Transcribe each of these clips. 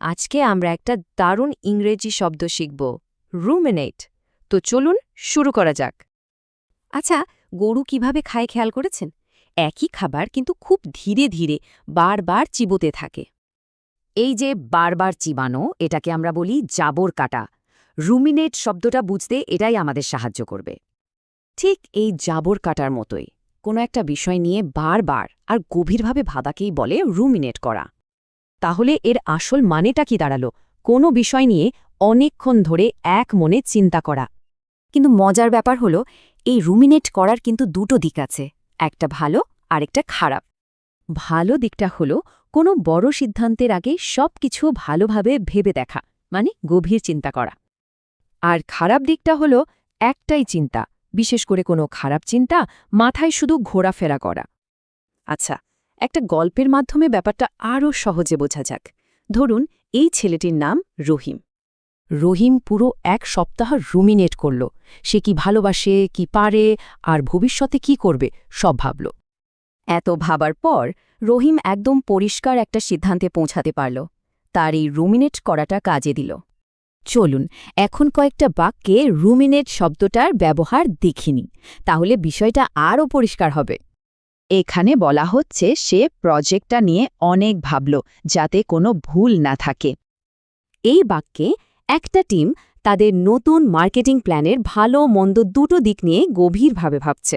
আজকে আমরা একটা দারুণ ইংরেজি শব্দ শিখব, রুমিনেট। তো চলুন শুরু করা যাক। আচ্ছা, গরু কিভাবে খায় খেয়াল করেছেন? একই খাবার কিন্তু খুব ধীরে ধীরে বারবার চিবোতে থাকে। এই যে বারবার চিবানো, এটাকে আমরা বলি জাবর কাটা। রুমিনেট শব্দটা বুঝতে এটাই আমাদের সাহায্য করবে। ঠিক এই জাবর কাটার মতোই কোনো একটা বিষয় নিয়ে বারবার আর গভীরভাবে ভাবাকেই বলে রুমিনেট করা। তাহলে এর আসল মানেটা কি দাঁড়ালো? কোনো বিষয় নিয়ে অনেকক্ষণ ধরে এক মনে চিন্তা করা। কিন্তু মজার ব্যাপার হলো, এই রুমিনেট করার কিন্তু দুটো দিক আছে, একটা ভালো আর একটা খারাপ। ভালো দিকটা হলো কোনো বড় সিদ্ধান্তের আগে সবকিছু ভালোভাবে ভেবে দেখা, মানে গভীর চিন্তা করা। আর খারাপ দিকটা হলো একটাই চিন্তা, বিশেষ করে কোনো খারাপ চিন্তা মাথায় শুধু ঘোরাফেরা করা। আচ্ছা, একটা গল্পের মাধ্যমে ব্যাপারটা আরও সহজে বোঝা যাক। ধরুন, এই ছেলেটির নাম রহিম। রহিম পুরো এক সপ্তাহ রুমিনেট করল। সে কি ভালোবাসে, কি পারে, আর ভবিষ্যতে কি করবে সব ভাবল। এত ভাবার পর রহিম একদম পরিষ্কার একটা সিদ্ধান্তে পৌঁছাতে পারল। তার এই রুমিনেট করাটা কাজে দিল। চলুন এখন কয়েকটা বাক্যে রুমিনেট শব্দটার ব্যবহার দেখিনি, তাহলে বিষয়টা আরও পরিষ্কার হবে। এখানে বলা হচ্ছে সে প্রজেক্টটা নিয়ে অনেক ভাবল, যাতে কোনো ভুল না থাকে। এই বাক্যে একটা টিম তাদের নতুন মার্কেটিং প্ল্যানের ভালো মন্দ দুটো দিক নিয়ে গভীরভাবে ভাবছে।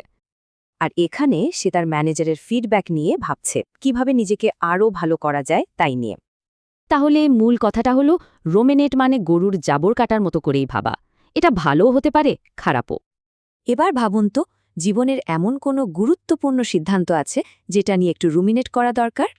আর এখানে সে তার ম্যানেজারের ফিডব্যাক নিয়ে ভাবছে কিভাবে নিজেকে আরও ভালো করা যায় তাই নিয়ে। তাহলে মূল কথাটা হলো, রুমিনেট মানে গরুর জাবর কাটার মতো করেই ভাবা। এটা ভালোও হতে পারে, খারাপও। এবার ভাবুন তো, জীবনের এমন কোনো গুরুত্বপূর্ণ সিদ্ধান্ত আছে যেটা নিয়ে একটু রুমিনেট করা দরকার?